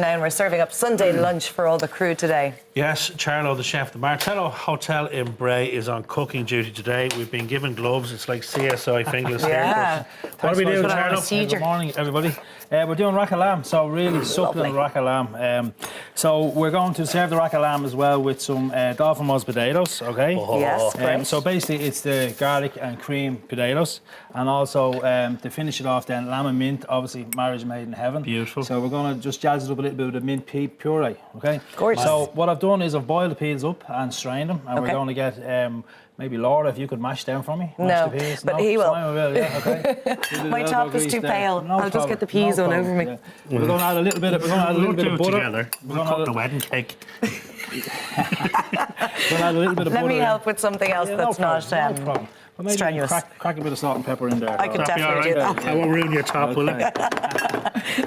Now, and we're serving up Sunday lunch for all the crew today. Yes, Charlo, the chef. The Martello Hotel in Bray is on cooking duty today. We've been given gloves. It's like CSI fingerless Yeah. here. What are we doing, Charlo? Good morning, everybody. We're doing rack of lamb, so really succulent rack of lamb. So we're going to serve the rack of lamb as well with some dolphin moz potatoes, okay? Yes, great. So basically it's the garlic and cream potatoes, and also to finish it off then lamb and mint, obviously marriage made in heaven. Beautiful. So we're going to just jazz it up a little bit with a mint pea puree, okay? Gorgeous. So what I've done is I've boiled the peas up and strained them, and we're going to get maybe Laura, if you could mash down for me. No, the peas. but he will. Simon will, yeah, okay. My top is too pale. I'll just get the peas on over me. Yeah. We're going to add a little bit of, butter. Together. We're cutting a wedding cake. Let me help with something else that's not no problem. Well, maybe strenuous. Crack a bit of salt and pepper in there. I could definitely do that. I won't ruin your top, will I?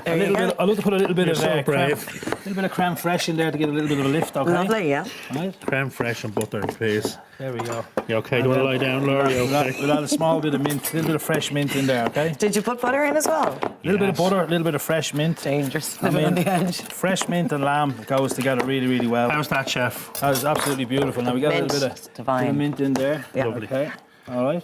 I'd love to put a little bit You're of so brave. a little bit of creme fraiche in there to give it a little bit of a lift, okay? Lovely, yeah. Right? Creme fraiche and butter, please. There we go. You okay? Do you want to lie down, Laura? You okay? We'll add a small bit of mint, a little bit of fresh mint in there, okay? Did you put butter in as well? A little bit of butter, a little bit of fresh mint. Dangerous. Living on the edge. Fresh mint and lamb goes together really, really well. How's that, chef? That is absolutely beautiful. Now we got a little bit of Divine. mint in there. Yeah. Lovely. Okay. All right.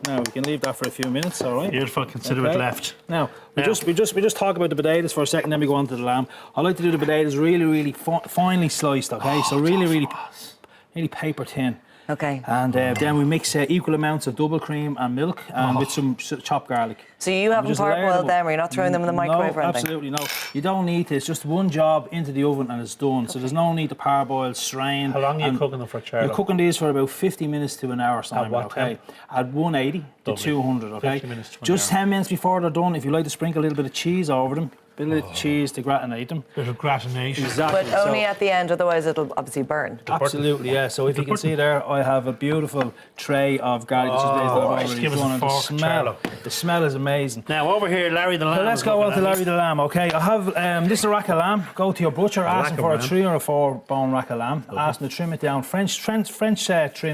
Now we can leave that for a few minutes. All right. Beautiful. Consider it left. Now we just talk about the potatoes for a second, then we go on to the lamb. I like to do the potatoes really, really finely sliced. Okay, so really paper thin. Okay. And then we mix equal amounts of double cream and milk and with some chopped garlic. So you haven't parboiled them, or you're not throwing them in the microwave or anything? Absolutely no. You don't need to. It's just one job into the oven and it's done. So there's no need to parboil, strain. How long are you cooking them for, Charlo? You're cooking these for about 50 minutes to an hour, Simon. what Okay. temp? At 180 to 200. Okay. 50 minutes to an Just hour. 10 minutes before they're done, if you like to sprinkle a little bit of cheese over them, a bit of cheese to gratinate them. Bit of gratination. Exactly. But only at the end, otherwise it'll obviously burn. Absolutely, yeah. So if you can see there, I have a beautiful tray of garlic that I've already give us a done. And fork, the smell is amazing. Now, over here, Larry the lamb. So let's go on to Larry the lamb, okay? I have this is a rack of lamb. Go to your butcher, ask him for a 3 or a 4 bone rack of lamb. Ask him to trim it down. French trim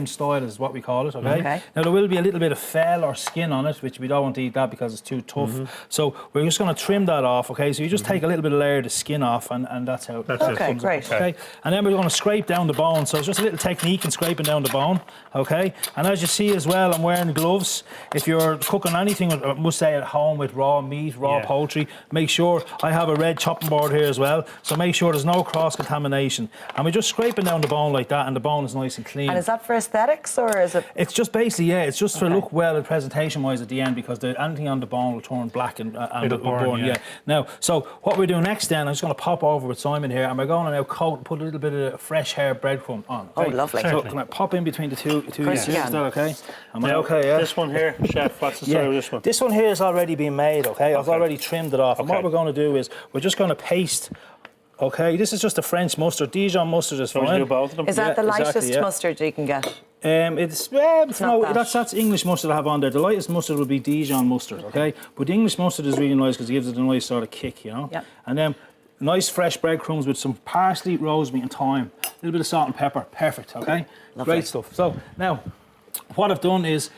style is what we call it, okay? Okay. Now there will be a little bit of fell or skin on it, which we don't want to eat that because it's too tough. So we're just going to trim that off, okay? So you just take a little bit of layer of the skin off, and that's how That's it it. Okay, comes up, great. okay? And then we're going to scrape down the bone. So it's just a little technique in scraping down the bone, okay? And as you see as well, I'm wearing gloves. If you're cooking anything, I must say at home with raw meat, raw poultry, make sure I have a red chopping board here as well. So make sure there's no cross-contamination. And we're just scraping down the bone like that, and the bone is nice and clean. And is that for aesthetics, or is it? It's just basically, yeah, it's just to look well presentation-wise at the end, because anything on the bone will turn black and It'll burn, yeah. Now, so what we do next then, I'm just going to pop over with Simon here, and we're going to now coat and put a little bit of fresh hair breadcrumb on. Oh, Okay? lovely. So can I pop in between the two course you is can. that okay? Am I Now, okay, yeah? This one here, chef, what's the story with this one? This one here has already been made, okay? I've already trimmed it off. And what we're going to do is, we're just going to paste, okay? This is just a French mustard. Dijon mustard is So we fine. do both of them? Is that the exactly, lightest yeah. mustard you can get? It's not that. that's English mustard I have on there. The lightest mustard would be Dijon mustard, okay? But the English mustard is really nice because it gives it a nice sort of kick, you know? Yeah. And then nice fresh breadcrumbs with some parsley, rosemary and thyme. A little bit of salt and pepper. Perfect, okay? Lovely. Great stuff. So now, what I've done is,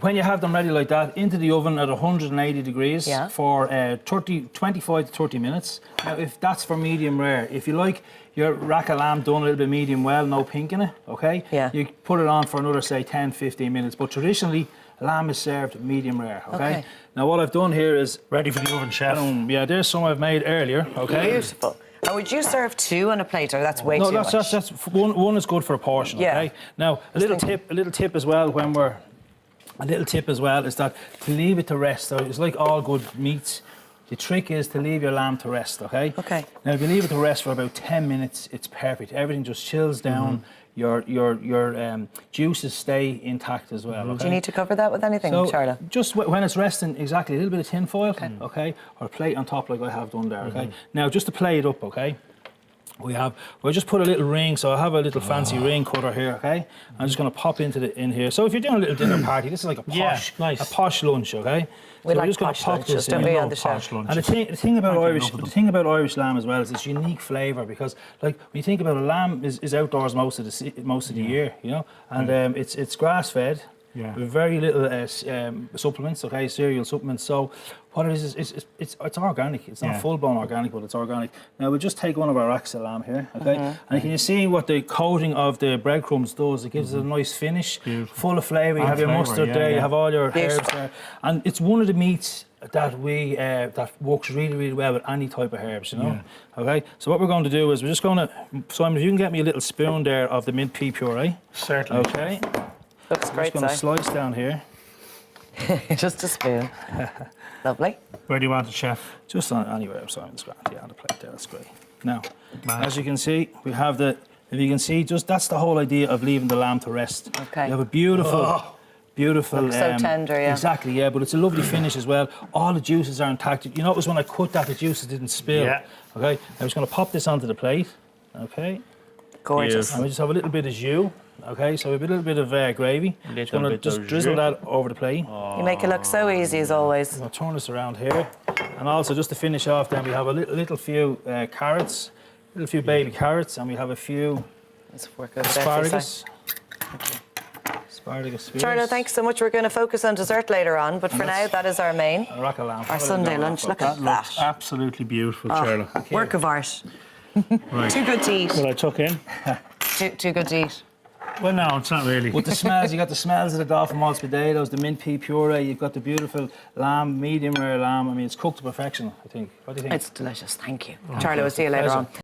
when you have them ready like that, into the oven at 180 degrees for 25 to 30 minutes. Now, if that's for medium rare, if you like your rack of lamb done a little bit medium well, no pink in it, okay? Yeah. You put it on for another, say, 10, 15 minutes. But traditionally, lamb is served medium rare, okay? Now, what I've done here is... Ready for the oven, chef. Yeah, there's some I've made earlier, okay? Beautiful. And would you serve 2 on a plate, or that's way too much? No, that's one is good for a portion, okay? Now, a little tip as well when we're... A little tip as well is that to leave it to rest. So it's like all good meats. The trick is to leave your lamb to rest, okay? Okay. Now, if you leave it to rest for about 10 minutes, it's perfect. Everything just chills down. Your juices stay intact as well. Okay? Do you need to cover that with anything, So Charlotte? just when it's resting, exactly, a little bit of tin foil, okay? Or a plate on top like I have done there, okay? Now, just to play it up, okay? We'll just put a little ring, so I have a little fancy ring cutter here, okay? I'm just going to pop in here. So if you're doing a little dinner party, this is like a posh lunch, okay? We so like we're just going to posh pop lunches, this don't in. we, on the show? And the thing about Irish lamb as well is its unique flavour, because like when you think about a lamb is outdoors most of the year, you know, and it's grass fed. Yeah. With very little supplements, okay, cereal supplements. So what it is it's organic. It's not full-blown organic, but it's organic. Now we'll just take one of our racks of lamb here, okay? And can you see what the coating of the breadcrumbs does? It gives it a nice finish, full of flavour. You have your mustard there, you have all your herbs there. And it's one of the meats that that works really, really well with any type of herbs, you know? Okay, so what we're going to do is we're just going to, Simon, if you can get me a little spoon there of the mint pea puree. Certainly. Okay. Looks great, I'm just going to slice down here. Just a spoon. Lovely. Where do you want it, chef? Just on anywhere, Simon's grand. Yeah, on the plate there, that's great. Now, as you can see, we have if you can see, just that's the whole idea of leaving the lamb to rest. Okay. You have a beautiful, Looks so tender, yeah. Exactly, yeah, but it's a lovely finish as well. All the juices are intact. You notice when I cut that, the juices didn't spill. Yeah. Okay, I'm just going to pop this onto the plate. Okay. Gorgeous. And we just have a little bit of jus. Okay, so a little bit of gravy. Just going to just drizzle that over the plate. You make it look so easy as always. I'll turn this around here. And also, just to finish off, then we have a little few carrots, little few baby carrots, and we have a few Let's work over there for you, asparagus. Asparagus spears. Charlotte, thanks so much. We're going to focus on dessert later on, but for now, that is our main. A rack of lamb. Our Sunday lunch. Look at that. Absolutely beautiful, Charlotte. Work of art. Right. Too good to eat. Will I tuck in? Too good to eat. Well, no, it's not really. With the smells, you got the smells of the dolphin malts potatoes, the mint pea puree, you've got the beautiful lamb, medium rare lamb. I mean, it's cooked to perfection, I think. What do you think? It's delicious. Thank you. Charlotte, we'll see you later on.